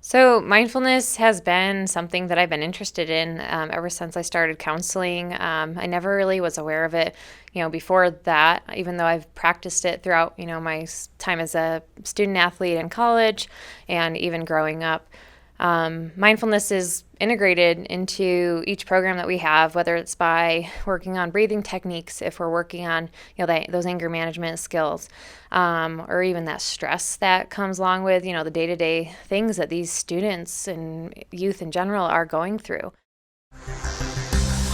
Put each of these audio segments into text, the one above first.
So, mindfulness has been something that I've been interested in ever since I started counseling. I never really was aware of it, before that, even though I've practiced it throughout, my time as a student athlete in college and even growing up. Mindfulness is integrated into each program that we have, whether it's by working on breathing techniques, if we're working on those anger management skills, or even that stress that comes along with the day-to-day things that these students and youth in general are going through.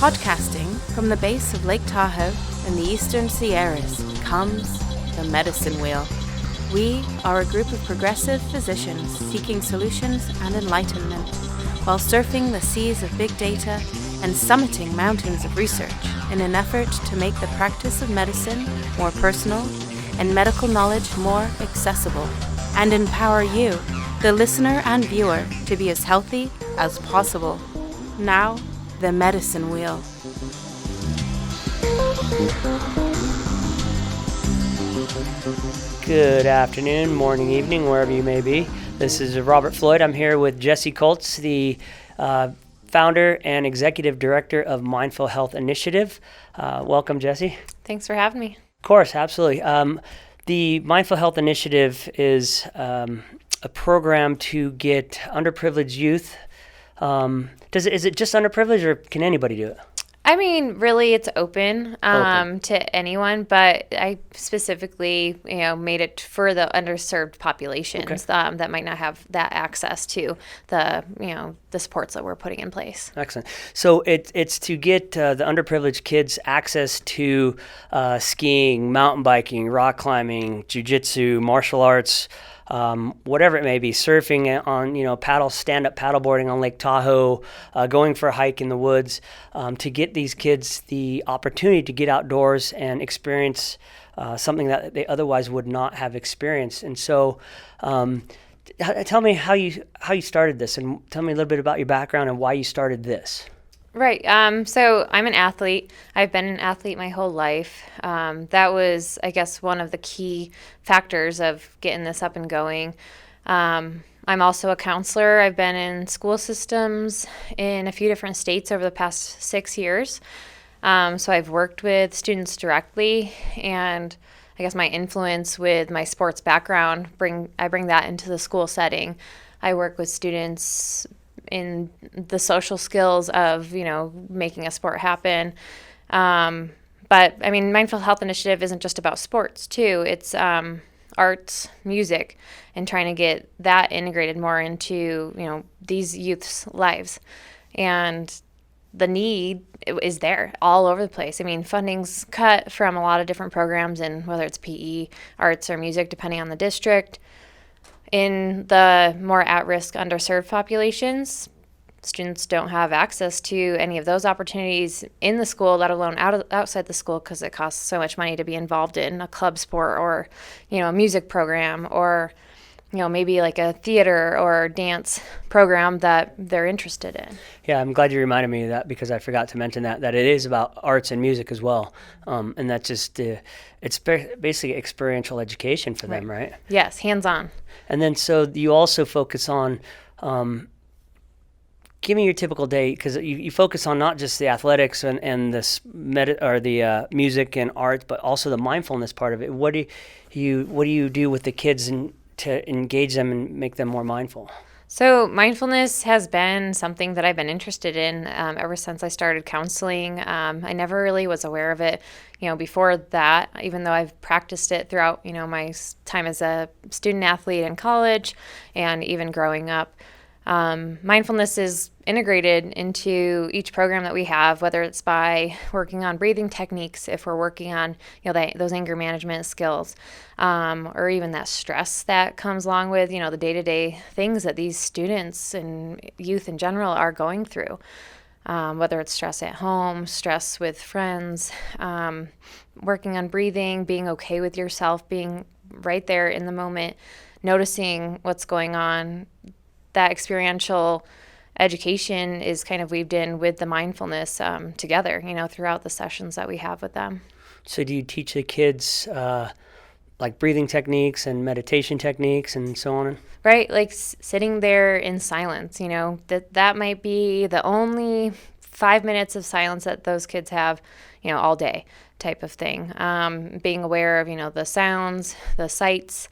Podcasting from the base of Lake Tahoe in the Eastern Sierras comes the Medicine Wheel. We are a group of progressive physicians seeking solutions and enlightenment while surfing the seas of big data and summiting mountains of research in an effort to make the practice of medicine more personal and medical knowledge more accessible and empower you, the listener and viewer, to be as healthy as possible. Now, the Medicine Wheel. Good afternoon, morning, evening, wherever you may be. This is Robert Floyd. I'm here with Jessie Koltz, the founder and executive director of Mindful Health Initiative. Welcome, Jessie. Thanks for having me. Of course, absolutely. The Mindful Health Initiative is a program to get underprivileged youth. Is it just underprivileged, or can anybody do it? I mean, really, it's open to anyone, but I specifically, made it for the underserved populations that might not have that access to the supports that we're putting in place. Excellent. So it's to get the underprivileged kids access to skiing, mountain biking, rock climbing, jiu-jitsu, martial arts, whatever it may be, surfing on, stand-up paddleboarding on Lake Tahoe, going for a hike in the woods, to get these kids the opportunity to get outdoors and experience something that they otherwise would not have experienced. And so tell me how you started this, and tell me a little bit about your background and why you started this. Right. So I'm an athlete. I've been an athlete my whole life. That was, I guess, one of the key factors of getting this up and going. I'm also a counselor. I've been in school systems in a few different states over the past 6 years. So I've worked with students directly, and I guess my influence with my sports background, I bring that into the school setting. I work with students in the social skills of, making a sport happen. But I mean, Mindful Health Initiative isn't just about sports too. It's arts, music, and trying to get that integrated more into, these youth's lives. And the need is there all over the place. I mean, funding's cut from a lot of different programs, and whether it's PE, arts, or music, depending on the district. In the more at-risk, underserved populations, students don't have access to any of those opportunities in the school, let alone outside the school, because it costs so much money to be involved in a club sport or, a music program, or, maybe like a theater or dance program that they're interested in. Yeah, I'm glad you reminded me of that, because I forgot to mention that it is about arts and music as well. And that's just, it's basically experiential education for them, right? Yes, hands-on. And then so you also focus on, give me your typical day, because you focus on not just the athletics and the music and art, but also the mindfulness part of it. What do you do with the kids to engage them and make them more mindful? So mindfulness has been something that I've been interested in ever since I started counseling. I never really was aware of it, before that, even though I've practiced it throughout, my time as a student athlete in college and even growing up. Mindfulness is integrated into each program that we have, whether it's by working on breathing techniques, if we're working on those anger management skills, or even that stress that comes along with the day-to-day things that these students and youth in general are going through, whether it's stress at home, stress with friends, working on breathing, being okay with yourself, being right there in the moment, noticing what's going on. That experiential education is kind of weaved in with the mindfulness together, throughout the sessions that we have with them. So do you teach the kids like breathing techniques and meditation techniques and so on? Right, like sitting there in silence, that might be the only 5 minutes of silence that those kids have, all day type of thing. Being aware of, the sounds, the sights,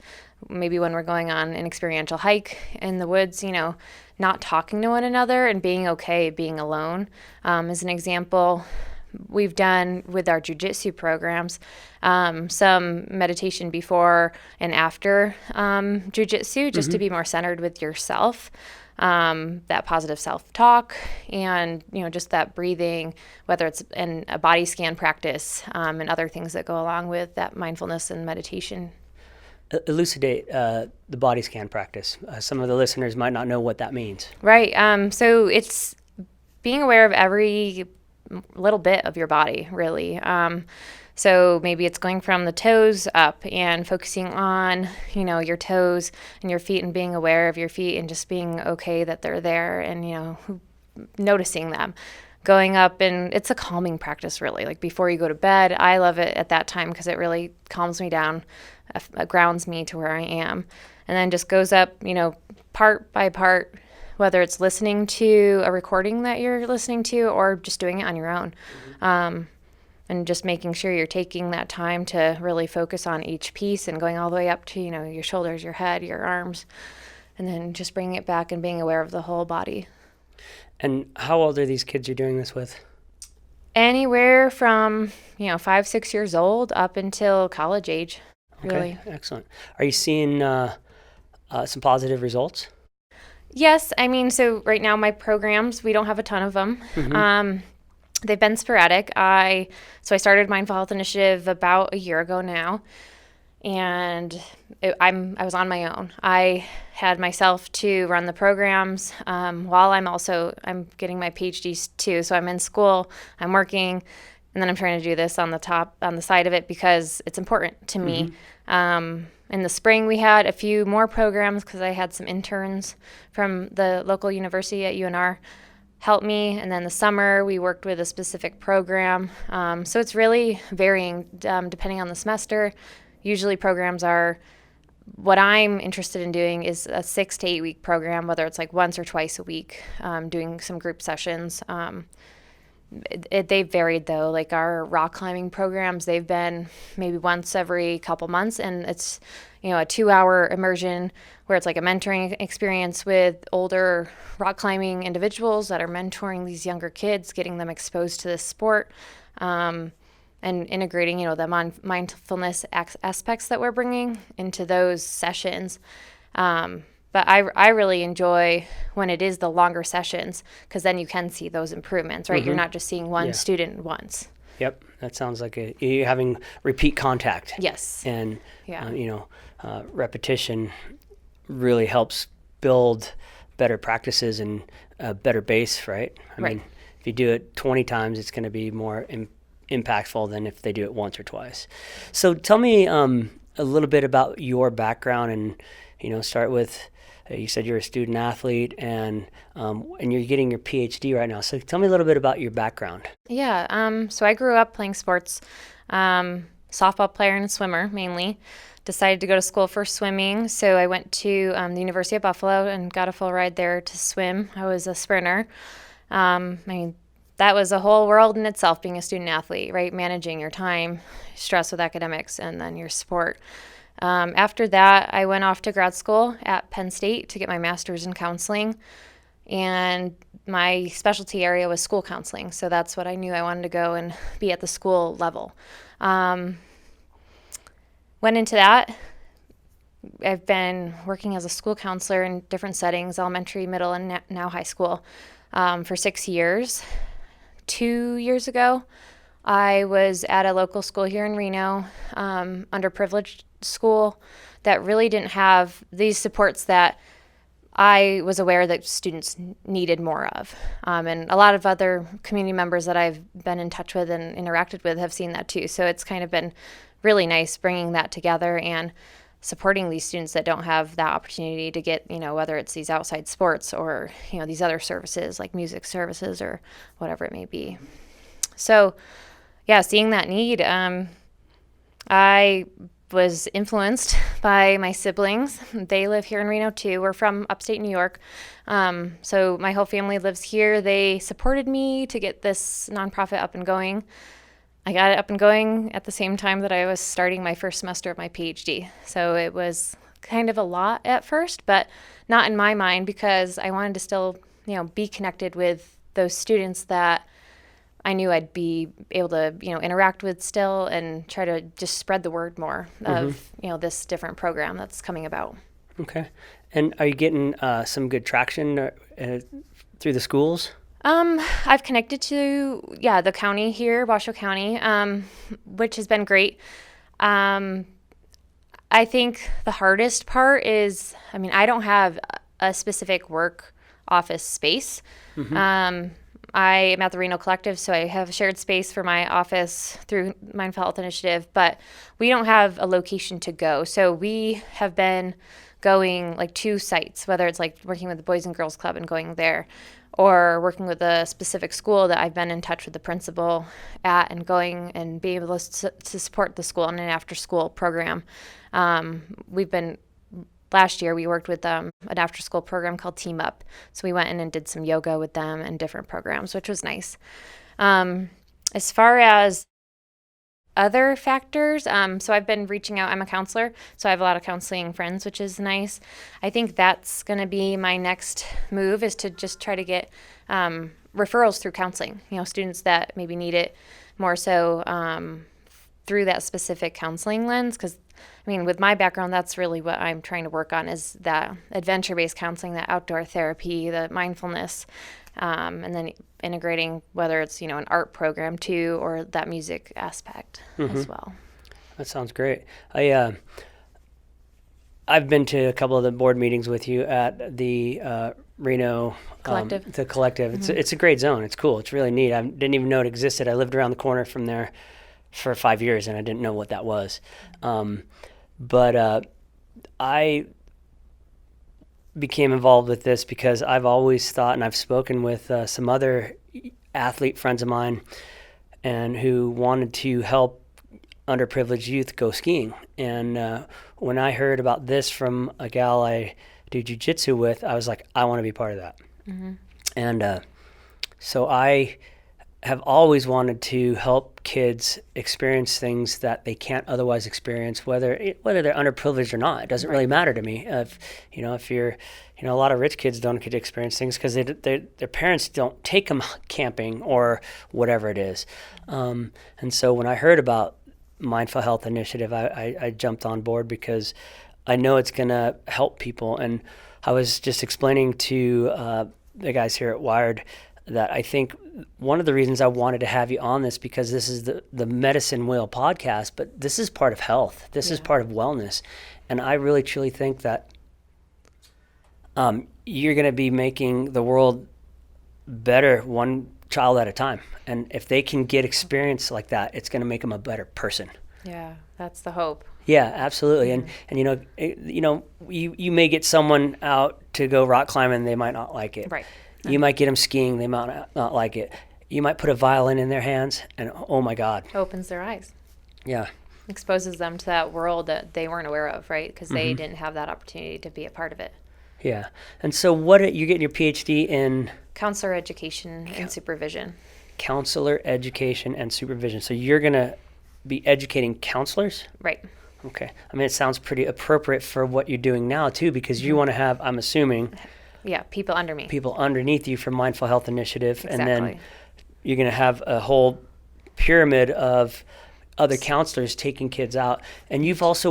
maybe when we're going on an experiential hike in the woods, not talking to one another and being okay being alone. As an example, we've done with our jiu-jitsu programs some meditation before and after jiu-jitsu just to be more centered with yourself, that positive self-talk and just that breathing, whether it's in a body scan practice and other things that go along with that mindfulness and meditation. Elucidate the body scan practice. Some of the listeners might not know what that means. Right. So it's being aware of every little bit of your body, really. So maybe it's going from the toes up and focusing on, your toes and your feet and being aware of your feet and just being okay that they're there and, noticing them. Going up, and it's a calming practice, really. Like before you go to bed, I love it at that time because it really calms me down, grounds me to where I am. And then just goes up, part by part, whether it's listening to a recording that you're listening to or just doing it on your own. And just making sure you're taking that time to really focus on each piece and going all the way up to, your shoulders, your head, your arms, and then just bringing it back and being aware of the whole body. And how old are these kids you're doing this with? Anywhere from, 5, 6 years old up until college age, really. Okay, excellent. Are you seeing some positive results? Yes. So right now my programs, we don't have a ton of them. They've been sporadic. I started Mindful Health Initiative about a year ago now, and I was on my own. I had myself to run the programs while I'm getting my PhD too. So I'm in school, I'm working, and then I'm trying to do this on the side of it because it's important to me. In the spring, we had a few more programs because I had some interns from the local university at UNR help me. And then the summer, we worked with a specific program. So it's really varying depending on the semester. Usually programs are, what I'm interested in doing is a 6 to 8 week program, whether it's like once or twice a week, doing some group sessions. They've varied though. Like our rock climbing programs, they've been maybe once every couple months, and it's a 2-hour immersion where it's like a mentoring experience with older rock climbing individuals that are mentoring these younger kids, getting them exposed to this sport, and integrating the mindfulness aspects that we're bringing into those sessions. But I really enjoy when it is the longer sessions because then you can see those improvements, right? You're not just seeing one student once. Yep, that sounds like you're having repeat contact. Yes. And, repetition really helps build better practices and a better base, right? I mean, if you do it 20 times, it's going to be more impactful than if they do it once or twice. So tell me a little bit about your background and, start with, you said you're a student athlete and you're getting your PhD right now. So tell me a little bit about your background. Yeah. So I grew up playing sports, softball player and swimmer mainly. Decided to go to school for swimming. So I went to the University of Buffalo and got a full ride there to swim. I was a sprinter. That was a whole world in itself, being a student athlete, right? Managing your time, stress with academics, and then your sport. After that, I went off to grad school at Penn State to get my master's in counseling, and my specialty area was school counseling, so that's what I knew I wanted to go and be at the school level. Went into that. I've been working as a school counselor in different settings, elementary, middle, and now high school, for 6 years. 2 years ago, I was at a local school here in Reno, underprivileged school that really didn't have these supports that I was aware that students needed more of. And a lot of other community members that I've been in touch with and interacted with have seen that too. So it's kind of been really nice bringing that together and supporting these students that don't have that opportunity to get, whether it's these outside sports or, these other services like music services or whatever it may be. So, yeah, seeing that need, I was influenced by my siblings. They live here in Reno too. We're from upstate New York. So my whole family lives here. They supported me to get this nonprofit up and going. I got it up and going at the same time that I was starting my first semester of my PhD. So it was kind of a lot at first, but not in my mind, because I wanted to still, be connected with those students that I knew I'd be able to, interact with still, and try to just spread the word more of, this different program that's coming about. Okay. And are you getting some good traction through the schools? I've connected to, the county here, Washoe County, which has been great. I think the hardest part is, I don't have a specific work office space. I am at the Reno Collective, so I have a shared space for my office through Mindful Health Initiative, but we don't have a location to go. So we have been going to sites, whether it's working with the Boys and Girls Club and going there, or working with a specific school that I've been in touch with the principal at, and going and being able to support the school in an after-school program. Last year, we worked with an after-school program called Team Up. So we went in and did some yoga with them and different programs, which was nice. As far as other factors, so I've been reaching out. I'm a counselor, so I have a lot of counseling friends, which is nice. I think that's going to be my next move, is to just try to get referrals through counseling, students that maybe need it more so through that specific counseling lens, because with my background, that's really what I'm trying to work on, is that adventure-based counseling, that outdoor therapy, the mindfulness, and then integrating whether it's, an art program too, or that music aspect as well. That sounds great. I've been to a couple of the board meetings with you at the Reno Collective. The Collective. It's a great zone. It's cool. It's really neat. I didn't even know it existed. I lived around the corner from there for 5 years, and I didn't know what that was. But I became involved with this because I've always thought, and I've spoken with some other athlete friends of mine, and who wanted to help underprivileged youth go skiing. And when I heard about this from a gal I do jiu-jitsu with, I was like, I want to be part of that. And so I have always wanted to help kids experience things that they can't otherwise experience, whether they're underprivileged or not. It doesn't really matter to me. If you're, a lot of rich kids don't get to experience things because their parents don't take them camping or whatever it is. And so when I heard about Mindful Health Initiative, I jumped on board because I know it's going to help people. And I was just explaining to the guys here at Wired that I think one of the reasons I wanted to have you on this, because this is the Medicine Wheel podcast, but this is part of health. This is part of wellness. And I really, truly think that you're going to be making the world better one child at a time. And if they can get experience like that, it's going to make them a better person. Yeah, that's the hope. Yeah, absolutely. And you may get someone out to go rock climbing, they might not like it. Right. You might get them skiing, they might not like it. You might put a violin in their hands, and oh my God. Opens their eyes. Yeah. Exposes them to that world that they weren't aware of, right? Because they didn't have that opportunity to be a part of it. Yeah. And so you're getting your PhD in? Counselor education and supervision. Counselor education and supervision. So you're going to be educating counselors? Right. Okay. It sounds pretty appropriate for what you're doing now, too, because you want to have, I'm assuming... Yeah, people under me. People underneath you from Mindful Health Initiative. Exactly. And then you're going to have a whole pyramid of other counselors taking kids out. And you've also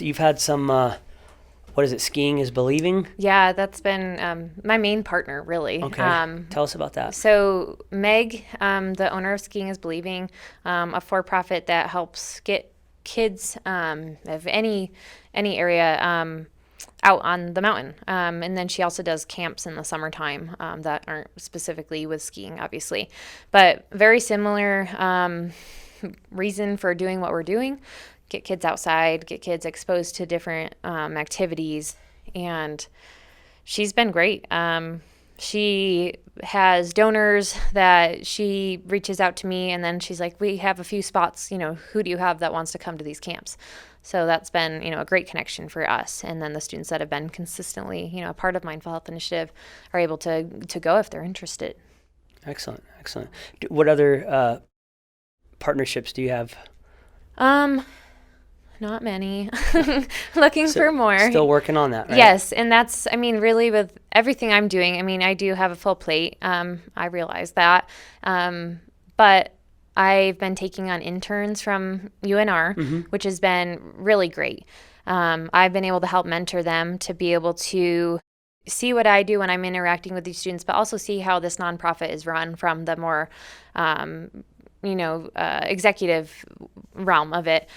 you've had some, what is it, Skiing is Believing? Yeah, that's been my main partner, really. Okay. Tell us about that. So Meg, the owner of Skiing is Believing, a for-profit that helps get kids of any area out on the mountain. And then she also does camps in the summertime that aren't specifically with skiing, obviously. But very similar reason for doing what we're doing. Get kids outside, get kids exposed to different activities. And she's been great. She has donors that she reaches out to me, and then she's like, we have a few spots, who do you have that wants to come to these camps? So that's been, a great connection for us. And then the students that have been consistently, a part of Mindful Health Initiative are able to go if they're interested. Excellent. What other partnerships do you have? Not many. Looking for more. Still working on that, right? Yes, and that's, really with everything I'm doing, I do have a full plate. I realize that. But I've been taking on interns from UNR, which has been really great. I've been able to help mentor them to be able to see what I do when I'm interacting with these students, but also see how this nonprofit is run from the more, executive realm of it,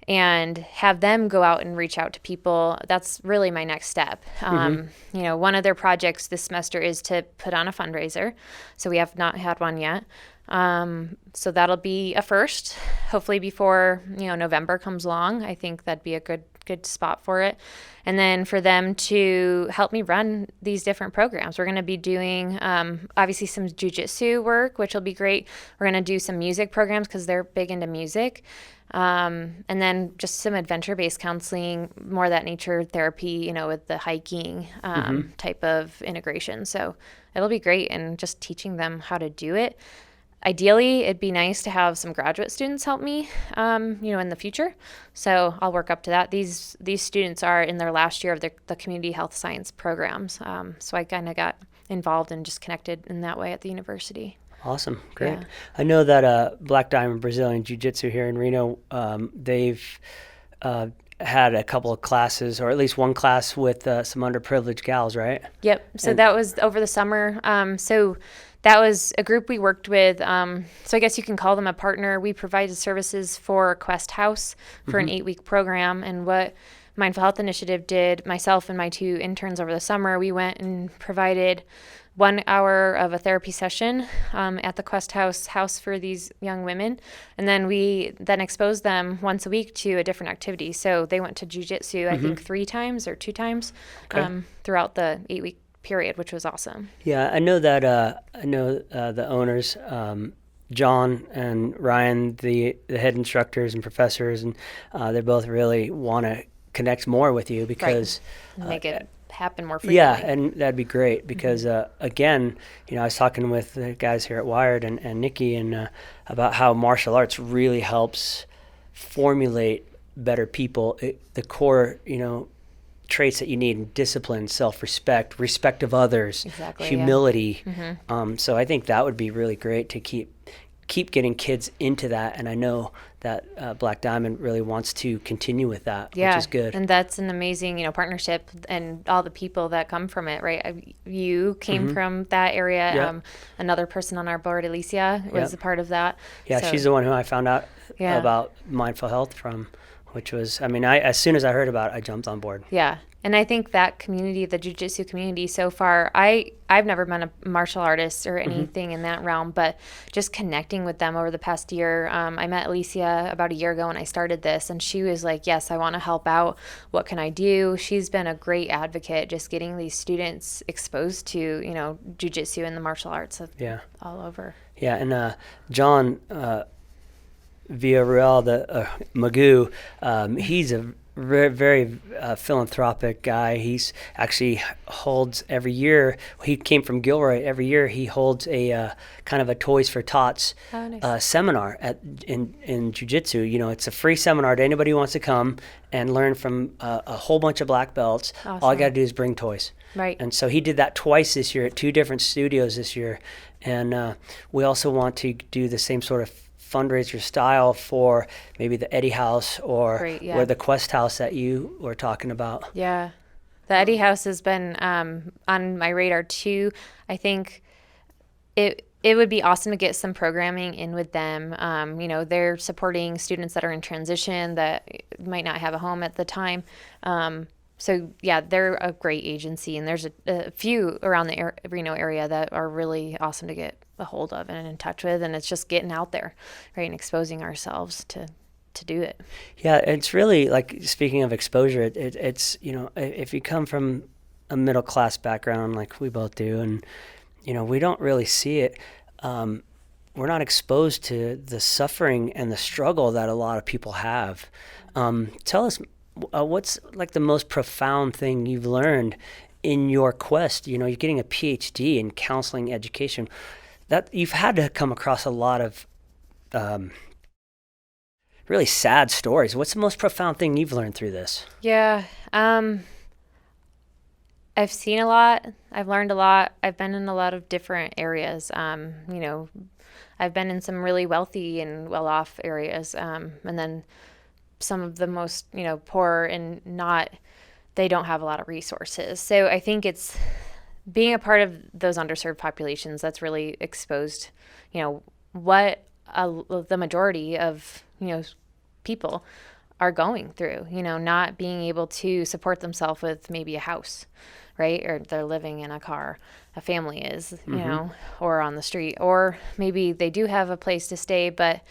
and have them go out and reach out to people. That's really my next step. One of their projects this semester is to put on a fundraiser. So we have not had one yet. So that'll be a first, hopefully before, November comes along. I think that'd be a good spot for it. And then for them to help me run these different programs. We're going to be doing, obviously some jujitsu work, which will be great. We're going to do some music programs because they're big into music. And then just some adventure-based counseling, more that nature therapy, with the hiking type of integration. So it'll be great, and just teaching them how to do it. Ideally, it'd be nice to have some graduate students help me, in the future. So I'll work up to that. These students are in their last year of the community health science programs. So I kind of got involved and just connected in that way at the university. Awesome. Great. Yeah. I know that Black Diamond Brazilian Jiu-Jitsu here in Reno, they've had a couple of classes, or at least one class with some underprivileged gals, right? Yep. So that was over the summer. So that was a group we worked with. So I guess you can call them a partner. We provided services for Quest House for an 8-week program. And what Mindful Health Initiative did, myself and my 2 interns over the summer, we went and provided 1 hour of a therapy session at the Quest house for these young women. And then we exposed them once a week to a different activity. So they went to jiu-jitsu, I think 3 times or 2 times throughout the 8-week period, which was awesome. Yeah, I know that the owners, John and Ryan, the head instructors and professors, and they both really want to connect more with you because make it happen more frequently. Yeah, and that'd be great because again, I was talking with the guys here at Wired and Nikki and about how martial arts really helps formulate better people. The core, traits that you need: discipline, self-respect, respect of others, humility. Yeah. So I think that would be really great to keep getting kids into that, and I know that Black Diamond really wants to continue with that, which is good. And that's an amazing, partnership, and all the people that come from it, right? You came from that area. Yep. Another person on our board, Alicia, was a part of that. Yeah, so she's the one who I found out about mindful health from, which was, as soon as I heard about it, I jumped on board. Yeah. And I think that community, the jiu-jitsu community so far, I've never been a martial artist or anything in that realm, but just connecting with them over the past year. I met Alicia about a year ago when I started this, and she was like, yes, I want to help out. What can I do? She's been a great advocate, just getting these students exposed to, jiu-jitsu and the martial arts all over. Yeah, and John Villarreal, the Magoo, he's a very, very philanthropic guy. He's actually holds every year. He came from Gilroy. Every year he holds a kind of a Toys for Tots seminar in jiu-jitsu. It's a free seminar to anybody who wants to come and learn from a whole bunch of black belts. Awesome. All I got to do is bring toys. Right. And so he did that twice this year at 2 different studios this year. And we also want to do the same sort of fundraiser style for maybe the Eddie House or the Quest House that you were talking about. Yeah. The Eddie House has been on my radar too. I think it would be awesome to get some programming in with them. They're supporting students that are in transition that might not have a home at the time. So yeah, they're a great agency, and there's a few around the Reno area that are really awesome to get a hold of and in touch with, and it's just getting out there, right, and exposing ourselves to do it. Yeah, it's really like, speaking of exposure, it's if you come from a middle class background like we both do, and we don't really see it. we're not exposed to the suffering and the struggle that a lot of people have. Tell us, what's like the most profound thing you've learned in your quest? You're getting a PhD in counseling education. That you've had to come across a lot of really sad stories. What's the most profound thing you've learned through this? Yeah. I've seen a lot. I've learned a lot. I've been in a lot of different areas. I've been in some really wealthy and well-off areas. And then some of the most, poor and they don't have a lot of resources. So I think it's being a part of those underserved populations that's really exposed, what the majority of, people are going through, not being able to support themselves with maybe a house, right? Or they're living in a car, a family is, or on the street, or maybe they do have a place to stay, but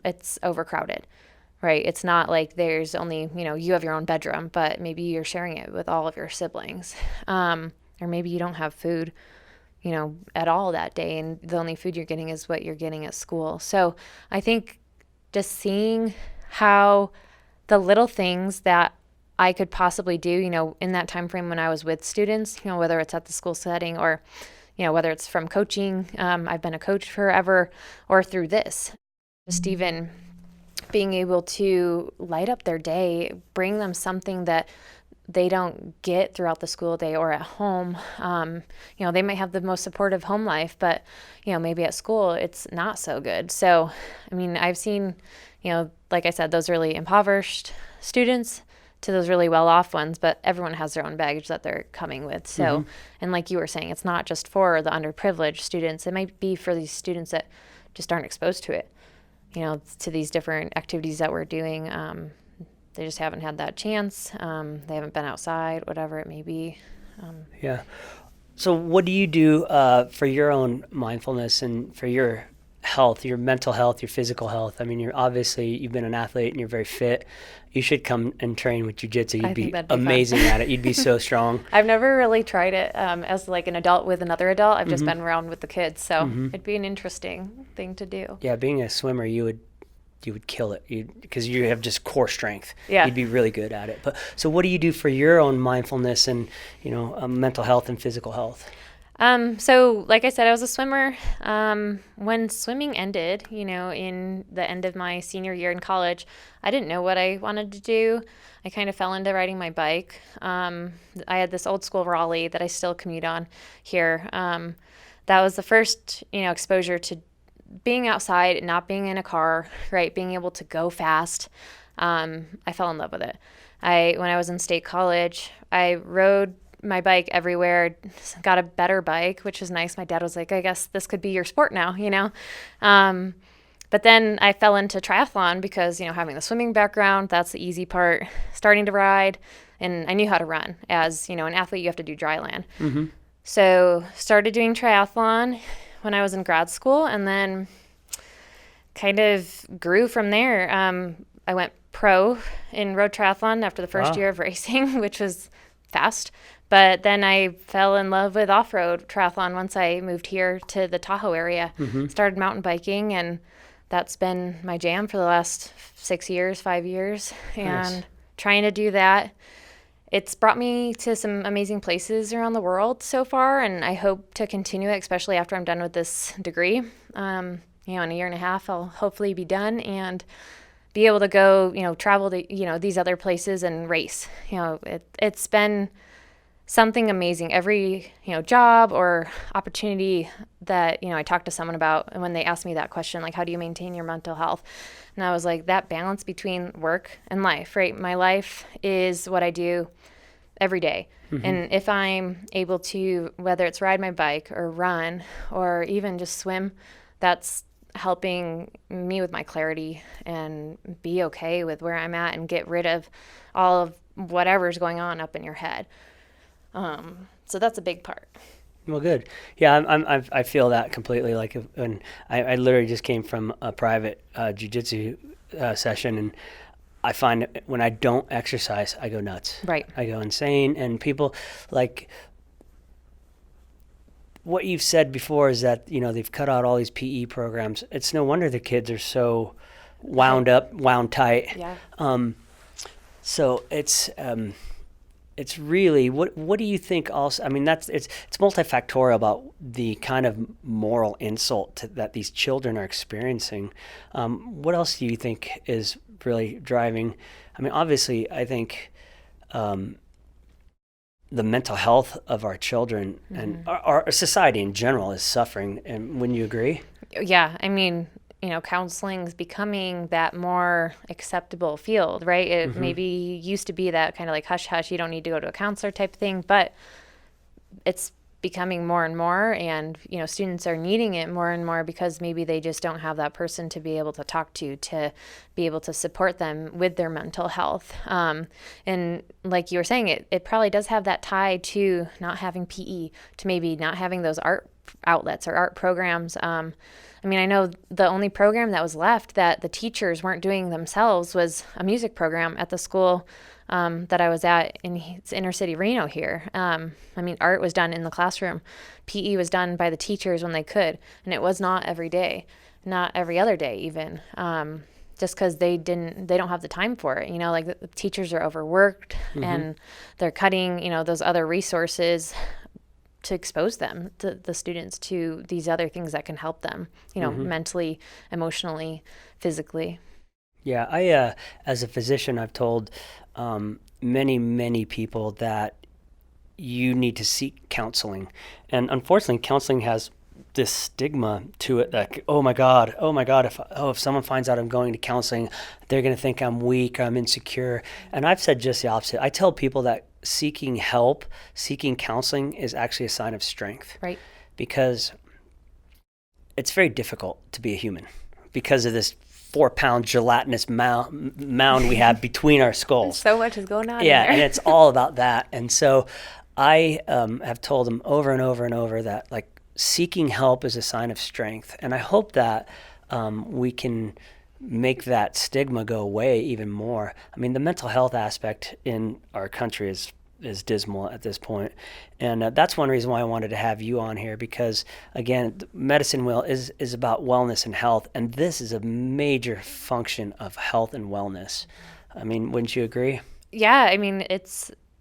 it's overcrowded, right? It's not like there's only, you have your own bedroom, but maybe you're sharing it with all of your siblings. Or maybe you don't have food, at all that day, and the only food you're getting is what you're getting at school. So I think just seeing how the little things that I could possibly do, in that time frame when I was with students, whether it's at the school setting or, whether it's from coaching, I've been a coach forever, or through this, just even being able to light up their day, bring them something that they don't get throughout the school day or at home. They might have the most supportive home life, but, maybe at school it's not so good. So, I've seen, like I said, those really impoverished students to those really well-off ones, but everyone has their own baggage that they're coming with. So, and like you were saying, it's not just for the underprivileged students. It might be for these students that just aren't exposed to it, to these different activities that we're doing. They just haven't had that chance. They haven't been outside, whatever it may be. Yeah. So what do you do for your own mindfulness and for your health, your mental health, your physical health? You've been an athlete and you're very fit. You should come and train with jiu-jitsu. You'd be amazing at it. You'd be so strong. I've never really tried it as like an adult with another adult. I've just been around with the kids. So it'd be an interesting thing to do. Yeah, being a swimmer, you would kill it because you have just core strength. Yeah. You'd be really good at it. But so what do you do for your own mindfulness and, mental health and physical health? So like I said, I was a swimmer. When swimming ended, in the end of my senior year in college, I didn't know what I wanted to do. I kind of fell into riding my bike. I had this old school Raleigh that I still commute on here. That was the first, exposure to being outside and not being in a car, right? Being able to go fast. I fell in love with it. When I was in state college, I rode my bike everywhere, got a better bike, which was nice. My dad was like, I guess this could be your sport now, But then I fell into triathlon because, having the swimming background, that's the easy part, starting to ride, and I knew how to run. As, an athlete, you have to do dry land. So started doing triathlon when I was in grad school, and then kind of grew from there. I went pro in road triathlon after the first year of racing, which was fast. But then I fell in love with off-road triathlon once I moved here to the Tahoe area, started mountain biking, and that's been my jam for the last 5 years. And trying to do that, it's brought me to some amazing places around the world so far, and I hope to continue it, especially after I'm done with this degree. In a year and a half, I'll hopefully be done and be able to go, travel to, these other places and race. It's been something amazing. Every, job or opportunity that, I talked to someone about, and when they asked me that question, like, how do you maintain your mental health? And I was like, that balance between work and life, right? My life is what I do every day. And if I'm able to, whether it's ride my bike or run or even just swim, that's helping me with my clarity and be okay with where I'm at and get rid of all of whatever's going on up in your head. So that's a big part. Well, good. Yeah, I feel that completely. Like when I literally just came from a private jiu-jitsu session, and I find when I don't exercise, I go nuts. Right. I go insane, and people like what you've said before is that, they've cut out all these PE programs. It's no wonder the kids are so wound up, wound tight. Yeah. So it's really, what do you think also, it's multifactorial about the kind of moral insult that these children are experiencing. What else do you think is really driving? Obviously, I think the mental health of our children and our society in general is suffering. And wouldn't you agree? Yeah. Counseling is becoming that more acceptable field, right? It maybe used to be that kind of like hush hush, you don't need to go to a counselor type thing, but it's becoming more and more, and students are needing it more and more because maybe they just don't have that person to be able to talk to be able to support them with their mental health. And like you were saying, it probably does have that tie to not having PE, to maybe not having those art outlets or art programs. I know the only program that was left that the teachers weren't doing themselves was a music program at the school that I was at in inner city Reno here. Art was done in the classroom. PE was done by the teachers when they could, and it was not every day, not every other day even, just because they don't have the time for it. Like the teachers are overworked and they're cutting, those other resources to expose them, to the students, to these other things that can help them, mentally, emotionally, physically. Yeah, I, as a physician, I've told many, many people that you need to seek counseling. And unfortunately, counseling has this stigma to it that, oh my God, if someone finds out I'm going to counseling, they're going to think I'm weak, I'm insecure. And I've said just the opposite. I tell people that seeking help, seeking counseling is actually a sign of strength. Right. Because it's very difficult to be a human because of this 4-pound gelatinous mound we have between our skulls. So much is going on. Yeah, in there. and it's all about that. And so I have told them over and over and over that seeking help is a sign of strength. And I hope that we can make that stigma go away even more. The mental health aspect in our country is dismal at this point. And that's one reason why I wanted to have you on here, because again, the Medicine Wheel is about wellness and health, and this is a major function of health and wellness. Wouldn't you agree? Yeah,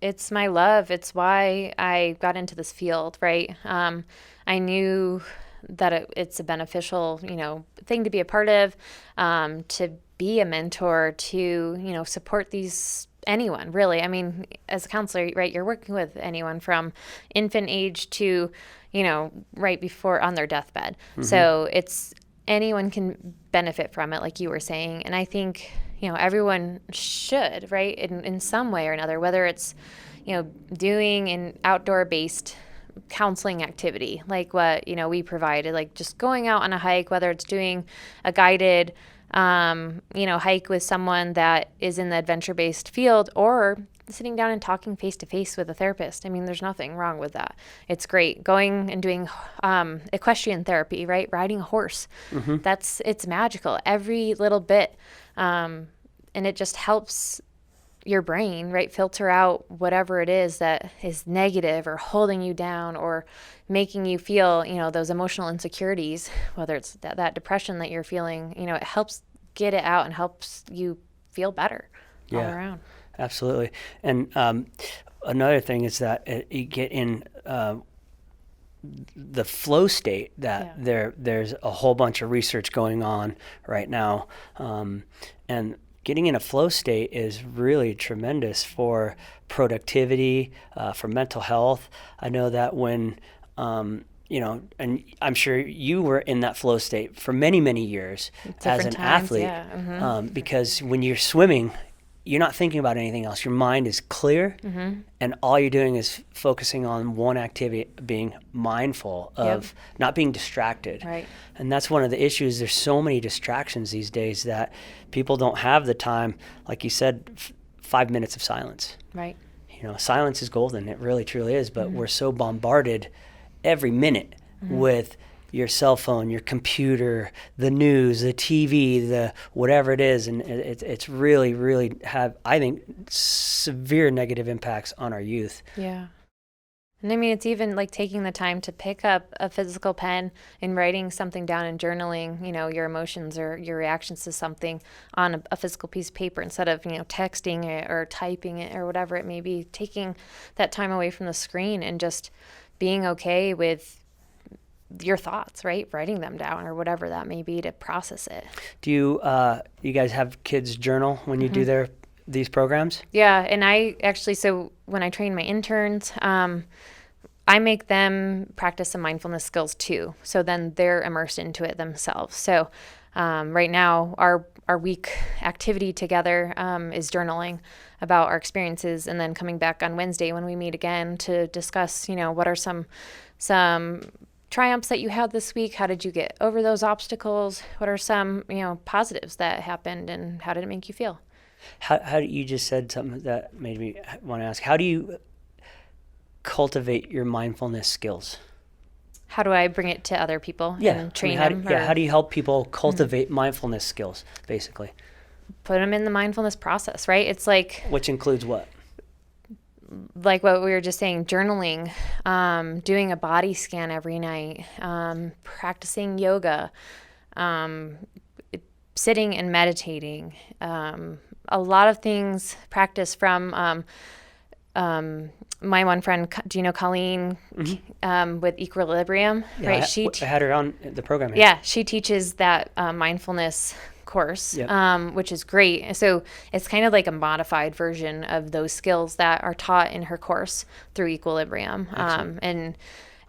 it's my love. It's why I got into this field, right? I knew that it's a beneficial, thing to be a part of, to be a mentor, to, support anyone really. As a counselor, right, you're working with anyone from infant age to, right before on their deathbed. So anyone can benefit from it, like you were saying. And I think, everyone should, right, in some way or another, whether it's, doing an outdoor based counseling activity like what we provided, like just going out on a hike, whether it's doing a guided hike with someone that is in the adventure-based field, or sitting down and talking face-to-face with a therapist. There's nothing wrong with that. It's great. Going and doing equestrian therapy, right? Riding a horse. It's magical. Every little bit. And it just helps your brain, right, filter out whatever it is that is negative or holding you down or making you feel, those emotional insecurities, whether it's that depression that you're feeling, it helps get it out and helps you feel better all around. Absolutely. And another thing is that you get in the flow state that there's a whole bunch of research going on right now. And getting in a flow state is really tremendous for productivity, for mental health. I know that when, and I'm sure you were in that flow state for many, many years as an athlete. Because when you're swimming, you're not thinking about anything else. Your mind is clear, and all you're doing is focusing on one activity, being mindful of not being distracted. Right. And that's one of the issues. There's so many distractions these days that people don't have the time. Like you said, 5 minutes of silence. Right. Silence is golden. It really, truly is. But we're so bombarded every minute with your cell phone, your computer, the news, the TV, the whatever it is, and it's really, really have, I think, severe negative impacts on our youth. Yeah. And I mean, it's even like taking the time to pick up a physical pen and writing something down and journaling, your emotions or your reactions to something on a physical piece of paper instead of, texting it or typing it or whatever it may be. Taking that time away from the screen and just being okay with your thoughts, right? Writing them down or whatever that may be to process it. Do you guys have kids journal when you do these programs? Yeah, and I actually, so when I train my interns, I make them practice some mindfulness skills too. So then they're immersed into it themselves. So right now, our week activity together is journaling about our experiences, and then coming back on Wednesday when we meet again to discuss, what are some triumphs that you had this week? How did you get over those obstacles? What are some, positives that happened, and how did it make you feel? How you just said something that made me want to ask, how do you cultivate your mindfulness skills? How do I bring it to other people and train them? How do you help people cultivate mindfulness skills, basically? Put them in the mindfulness process, right? It's like... Which includes what? Like what we were just saying, journaling, doing a body scan every night, practicing yoga, sitting and meditating, a lot of things practice from my one friend. Do you know Colleen with Equilibrium? Yeah, right? I had her on the program here. Yeah, she teaches that mindfulness course, which is great. So it's kind of like a modified version of those skills that are taught in her course through Equilibrium. And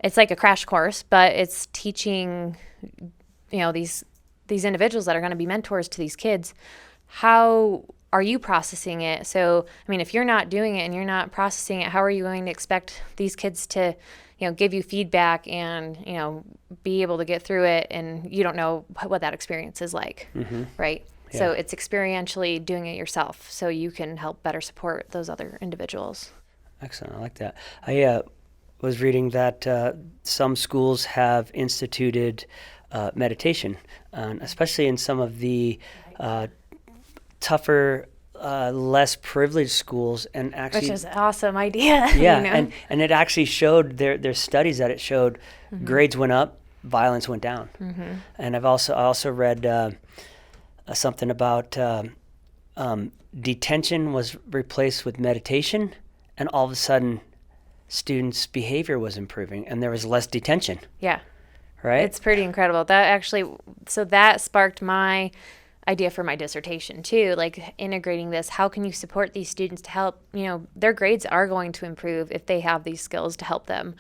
it's like a crash course, but it's teaching, these individuals that are going to be mentors to these kids, how are you processing it? So, I mean, if you're not doing it and you're not processing it, how are you going to expect these kids to, give you feedback and, be able to get through it, and you don't know what that experience is like, right? Yeah. So it's experientially doing it yourself so you can help better support those other individuals. Excellent. I like that. I was reading that some schools have instituted meditation, especially in some of the tougher, less privileged schools, and actually, which is an awesome idea. Yeah, and it actually showed there's studies that it showed grades went up, violence went down. And I also read something about detention was replaced with meditation, and all of a sudden, students' behavior was improving, and there was less detention. Yeah, right. It's pretty incredible. That sparked my idea for my dissertation too, like integrating this. How can you support these students to help, their grades are going to improve if they have these skills to help them,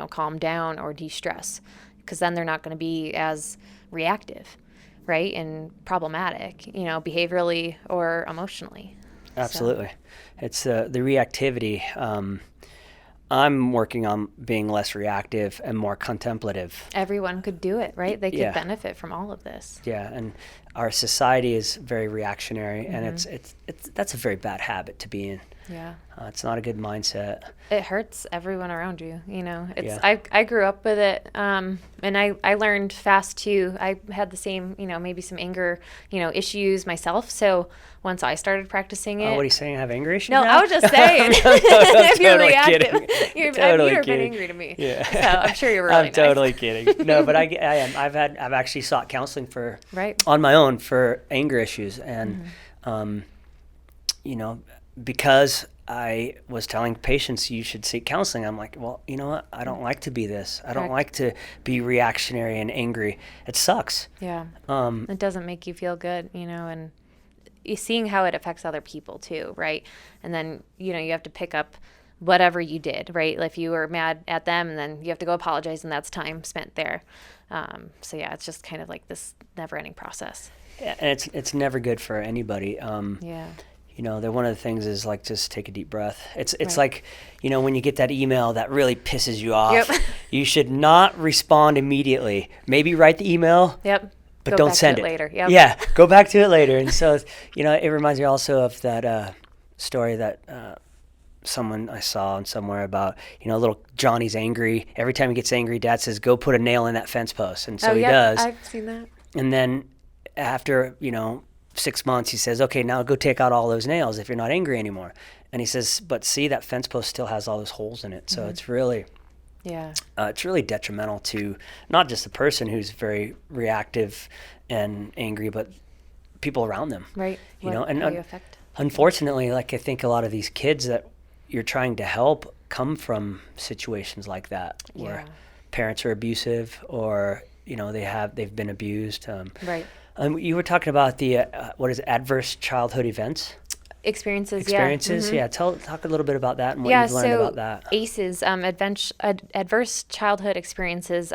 calm down or de-stress, because then they're not going to be as reactive, right, and problematic, behaviorally or emotionally. Absolutely. So. It's the reactivity. I'm working on being less reactive and more contemplative. Everyone could do it, right? They could benefit from all of this. Yeah, and our society is very reactionary, and it's that's a very bad habit to be in. Yeah. It's not a good mindset. It hurts everyone around you, I grew up with it, and I learned fast too. I had the same, maybe some anger, issues myself. So once I started practicing it. What are you saying? I have anger issues? No, now? I was just saying. If you're reactive, you've kidding. been angry to me. Yeah. So I'm sure you're really I'm nice. totally kidding. No, but I am. I've actually sought counseling on my own for anger issues, and because I was telling patients you should seek counseling, I'm like, well, you know what? I don't like to be this. I don't like to be reactionary and angry. It sucks. Yeah. It doesn't make you feel good, and seeing how it affects other people too, right? And then, you have to pick up whatever you did, right? If you were mad at them, and then you have to go apologize, and that's time spent there. So yeah, it's just kind of like this never-ending process. Yeah, and it's never good for anybody. Yeah. One of the things is like just take a deep breath. It's like, when you get that email that really pisses you off, you should not respond immediately. Maybe write the email, but don't send it later. Yeah, go back to it later. And so, it reminds me also of that story that someone I saw somewhere about, little Johnny's angry. Every time he gets angry, Dad says, go put a nail in that fence post. And so he does. I've seen that. And then after, 6 months, he says, okay, now go take out all those nails if you're not angry anymore. And he says, but see, that fence post still has all those holes in it. So it's really Yeah. It's really detrimental to not just the person who's very reactive and angry, but people around them. Right. You know, and how you affect. unfortunately, like I think a lot of these kids that you're trying to help come from situations like that, where parents are abusive, or they've been abused. Right. You were talking about the adverse childhood events. Experiences, yeah. Talk a little bit about that and what you've learned about that. ACEs, adverse childhood experiences.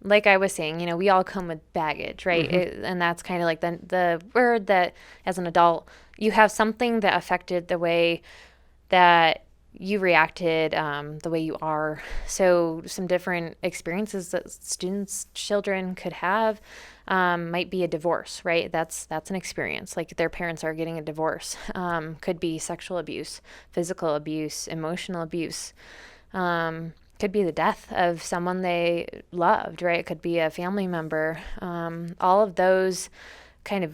Like I was saying, we all come with baggage, right? And that's kind of like the word that, as an adult, you have something that affected the way that you reacted, the way you are. So some different experiences that children could have might be a divorce, right? That's an experience. Like their parents are getting a divorce. Could be sexual abuse, physical abuse, emotional abuse. Could be the death of someone they loved, right? It could be a family member. All of those kind of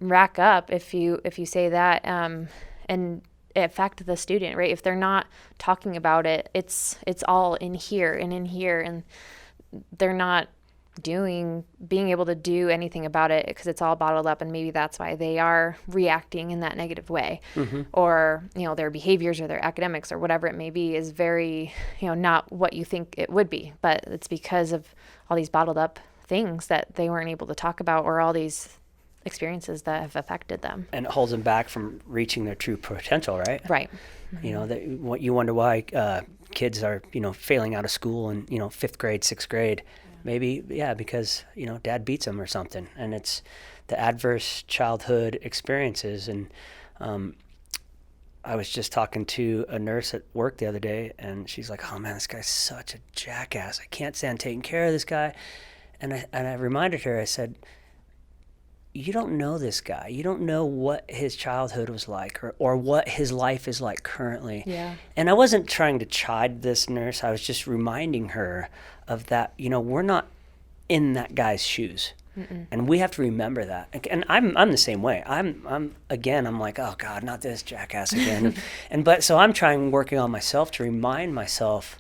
rack up if you say that, and affect the student, right? If they're not talking about it, it's all in here, and they're not being able to do anything about it because it's all bottled up, and maybe that's why they are reacting in that negative way. Or their behaviors or their academics or whatever it may be is very not what you think it would be, but it's because of all these bottled up things that they weren't able to talk about, or all these experiences that have affected them, and it holds them back from reaching their true potential, right? Right. What you wonder why kids are failing out of school in 5th grade, 6th grade. Maybe, because, dad beats them or something. And it's the adverse childhood experiences. And I was just talking to a nurse at work the other day, and she's like, oh, man, this guy's such a jackass. I can't stand taking care of this guy. And I reminded her, I said, you don't know this guy. You don't know what his childhood was like, or what his life is like currently. Yeah. And I wasn't trying to chide this nurse. I was just reminding her of that. We're not in that guy's shoes. And we have to remember that. And I'm the same way. I'm like, oh God, not this jackass again. So I'm working on myself to remind myself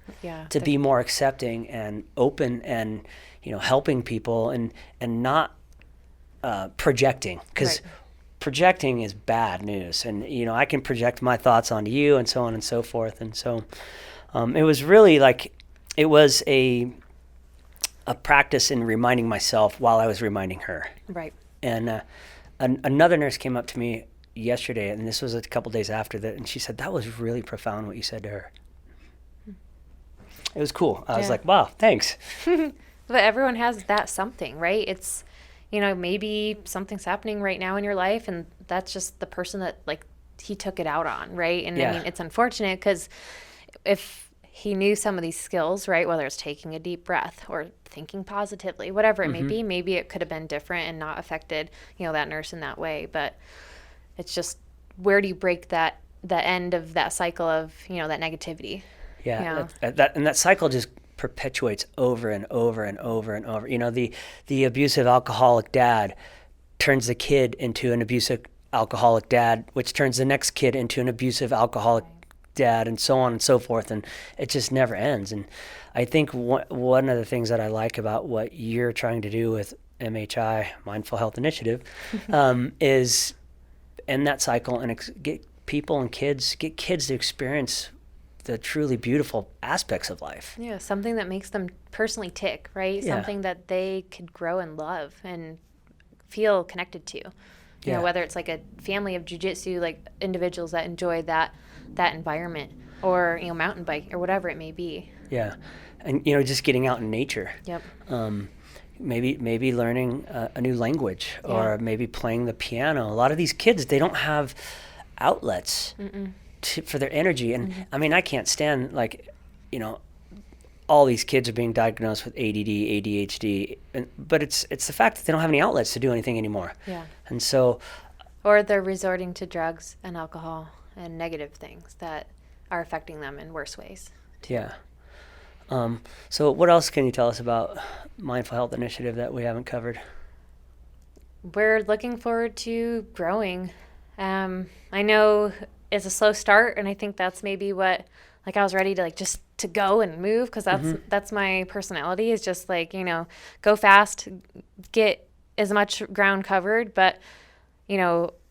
to be more accepting and open, and helping people, and not projecting, because projecting is bad news. And I can project my thoughts onto you, and so on and so forth. And so it was really like, it was a practice in reminding myself while I was reminding her. Right. And another nurse came up to me yesterday, and this was a couple days after that, and she said, that was really profound what you said to her. It was cool. I was like, wow, thanks. But everyone has that something, right? It's maybe something's happening right now in your life, and that's just the person that he took it out on, right? And I mean, it's unfortunate because if he knew some of these skills, right, whether it's taking a deep breath or thinking positively, whatever it may be, maybe it could have been different and not affected that nurse in that way. But it's just, where do you break the end of that cycle of that negativity? That cycle just perpetuates over and over and over and over. The abusive alcoholic dad turns the kid into an abusive alcoholic dad, which turns the next kid into an abusive alcoholic dad, and so on and so forth, and it just never ends. And I think one of the things that I like about what you're trying to do with MHI, Mindful Health Initiative, is end that cycle and get kids to experience the truly beautiful aspects of life. Yeah, something that makes them personally tick, right? Yeah. Something that they could grow and love and feel connected to. You know, whether it's like a family of jiu-jitsu, like individuals that enjoy that environment, or mountain bike, or whatever it may be. Yeah, and just getting out in nature. Yep. Maybe learning a new language, or maybe playing the piano. A lot of these kids, they don't have outlets for their energy, and I mean, I can't stand all these kids are being diagnosed with ADD, ADHD, but it's the fact that they don't have any outlets to do anything anymore. Yeah. And so, or they're resorting to drugs and alcohol and negative things that are affecting them in worse ways. Yeah. So what else can you tell us about Mindful Health Initiative that we haven't covered? We're looking forward to growing. I know it's a slow start, and I think that's maybe what like I was ready to like just to go and move, because that's my personality, is just like, go fast, get as much ground covered. But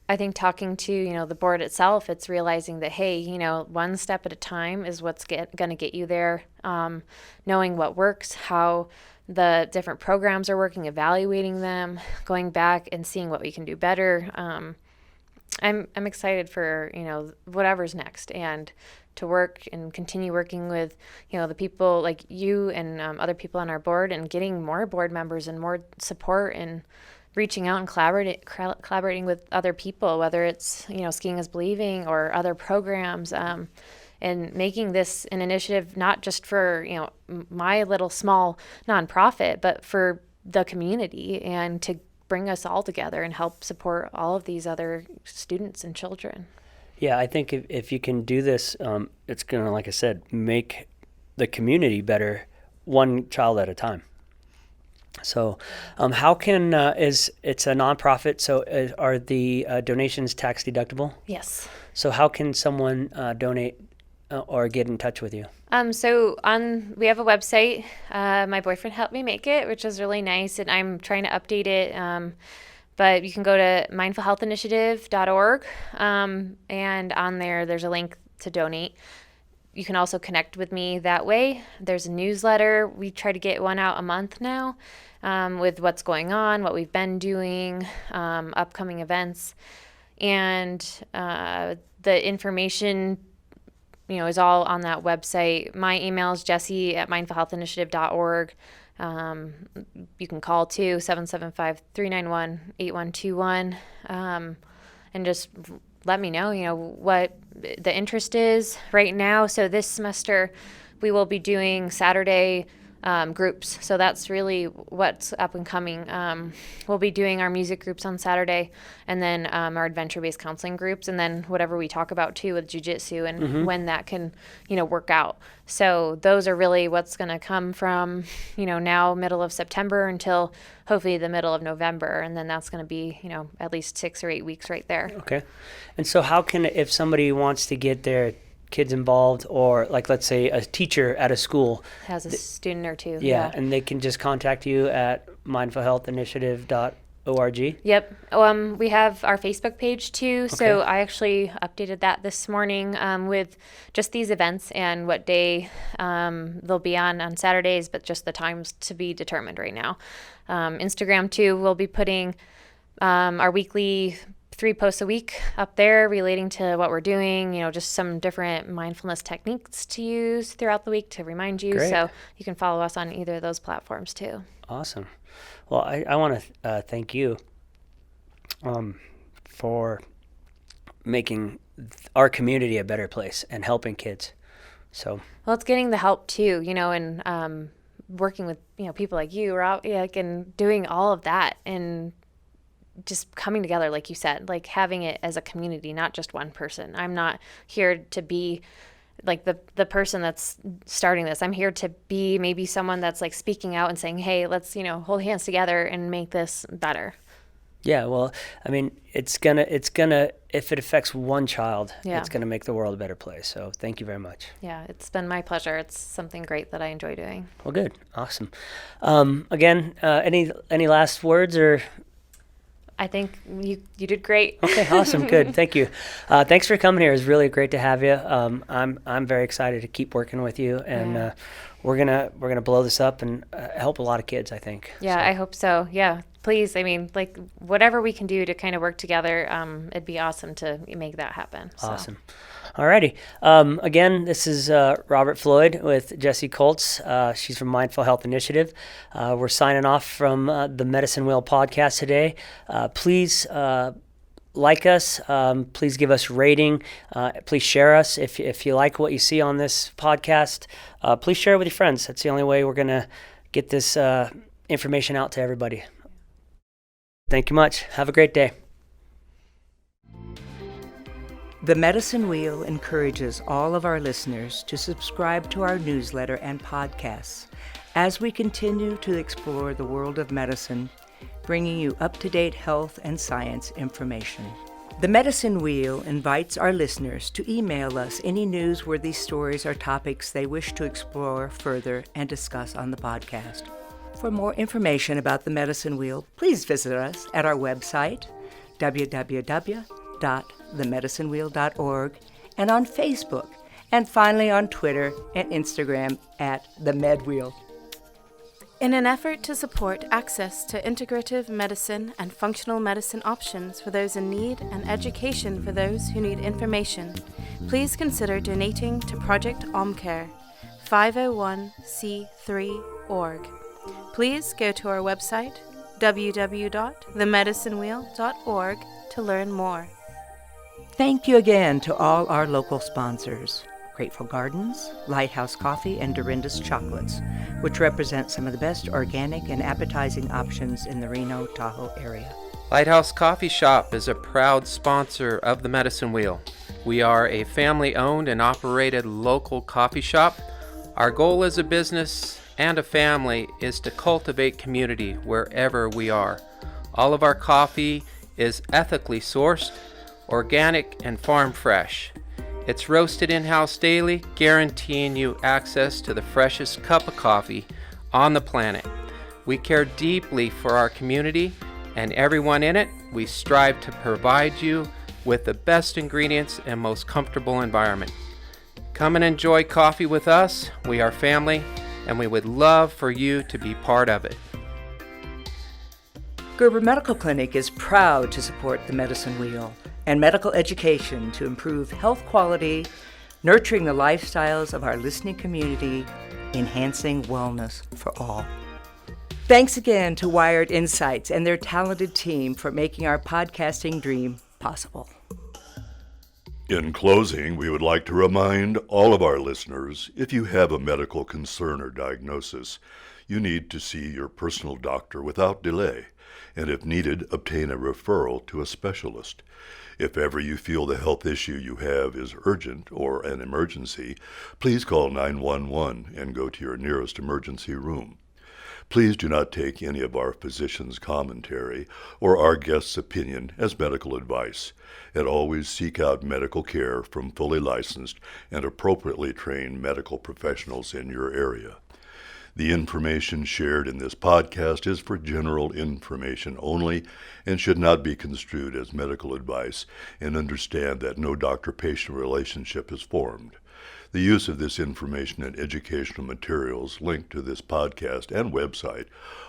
I think talking to the board itself, it's realizing that, hey, one step at a time is what's going to get you there. Knowing what works, how the different programs are working, evaluating them, going back and seeing what we can do better. I'm excited for whatever's next, and to work and continue working with the people like you and other people on our board, and getting more board members and more support, and reaching out and collaborating with other people, whether it's Skiing is Believing or other programs, and making this an initiative not just for my little small nonprofit, but for the community, and to bring us all together and help support all of these other students and children. Yeah, I think if you can do this, it's going to, like I said, make the community better, one child at a time. So how can, it's a nonprofit, so are the donations tax deductible? Yes. So how can someone donate or get in touch with you? We have a website. My boyfriend helped me make it, which is really nice, and I'm trying to update it. But you can go to mindfulhealthinitiative.org, and on there's a link to donate. You can also connect with me that way. There's a newsletter. We try to get one out a month now, with what's going on, what we've been doing, upcoming events, and the information is all on that website. My email is jessie@mindfulhealthinitiative.org. You can call too, 775-391-8121, and just let me know, what the interest is right now. So this semester we will be doing Saturday groups. So that's really what's up and coming. We'll be doing our music groups on Saturday, and then our adventure-based counseling groups, and then whatever we talk about too with jiu-jitsu, and when that can, work out. So those are really what's going to come from, now middle of September until hopefully the middle of November. And then that's going to be, at least 6 or 8 weeks right there. Okay. And so how can, if somebody wants to get their kids involved, or like, let's say a teacher at a school has a student or two. Yeah. And they can just contact you at mindfulhealthinitiative.org. Yep. We have our Facebook page too. Okay. So I actually updated that this morning, with just these events and what day they'll be on Saturdays, but just the times to be determined right now. Instagram too, we'll be putting our weekly 3 posts a week up there relating to what we're doing, just some different mindfulness techniques to use throughout the week to remind you. Great. So you can follow us on either of those platforms too. Awesome. Well, I want to thank you for making our community a better place and helping kids. So well, it's getting the help too, and working with people like you, and doing all of that, and just coming together, like you said, like having it as a community, not just one person. I'm not here to be like the person that's starting this. I'm here to be maybe someone that's like speaking out and saying, hey, let's, hold hands together and make this better. Yeah, well, I mean, it's gonna, if it affects one child, it's gonna make the world a better place. So thank you very much. Yeah, it's been my pleasure. It's something great that I enjoy doing. Well, good. Awesome. Again, any last words or? I think you did great. Okay, awesome, good, thank you. Thanks for coming here. It was really great to have you. I'm very excited to keep working with you, and we're gonna blow this up and help a lot of kids, I think. Yeah, so. I hope so. Yeah, please. I mean, like whatever we can do to kind of work together, it'd be awesome to make that happen. So. Awesome. Alrighty. Again, this is Robert Floyd with Jessie Koltz. She's from Mindful Health Initiative. We're signing off from the Medicine Wheel podcast today. Please like us. Please give us a rating. Please share us. If you like what you see on this podcast, please share it with your friends. That's the only way we're going to get this information out to everybody. Thank you much. Have a great day. The Medicine Wheel encourages all of our listeners to subscribe to our newsletter and podcasts as we continue to explore the world of medicine, bringing you up-to-date health and science information. The Medicine Wheel invites our listeners to email us any newsworthy stories or topics they wish to explore further and discuss on the podcast. For more information about the Medicine Wheel, please visit us at our website, www.themedicinewheel.org, and on Facebook, and finally on Twitter and Instagram at The Med Wheel. In an effort to support access to integrative medicine and functional medicine options for those in need and education for those who need information, please consider donating to Project OmCare, 501c3.org. Please go to our website, www.themedicinewheel.org, to learn more. Thank you again to all our local sponsors, Grateful Gardens, Lighthouse Coffee, and Dorinda's Chocolates, which represent some of the best organic and appetizing options in the Reno, Tahoe area. Lighthouse Coffee Shop is a proud sponsor of the Medicine Wheel. We are a family-owned and operated local coffee shop. Our goal as a business and a family is to cultivate community wherever we are. All of our coffee is ethically sourced, organic, and farm fresh. It's roasted in-house daily, guaranteeing you access to the freshest cup of coffee on the planet. We care deeply for our community and everyone in it. We strive to provide you with the best ingredients and most comfortable environment. Come and enjoy coffee with us. We are family, and we would love for you to be part of it. Gerber Medical Clinic is proud to support the Medicine Wheel and medical education to improve health quality, nurturing the lifestyles of our listening community, enhancing wellness for all. Thanks again to Wired Insights and their talented team for making our podcasting dream possible. In closing, we would like to remind all of our listeners, if you have a medical concern or diagnosis, you need to see your personal doctor without delay, and if needed, obtain a referral to a specialist. If ever you feel the health issue you have is urgent or an emergency, please call 911 and go to your nearest emergency room. Please do not take any of our physicians' commentary or our guests' opinion as medical advice, and always seek out medical care from fully licensed and appropriately trained medical professionals in your area. The information shared in this podcast is for general information only and should not be construed as medical advice, and understand that no doctor-patient relationship is formed. The use of this information and educational materials linked to this podcast and website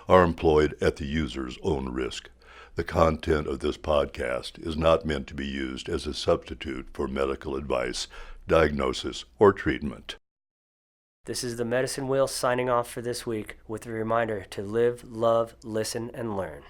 are employed at the user's own risk. The content of this podcast is not meant to be used as a substitute for medical advice, diagnosis, or treatment. This is the Medicine Wheel signing off for this week with a reminder to live, love, listen, and learn.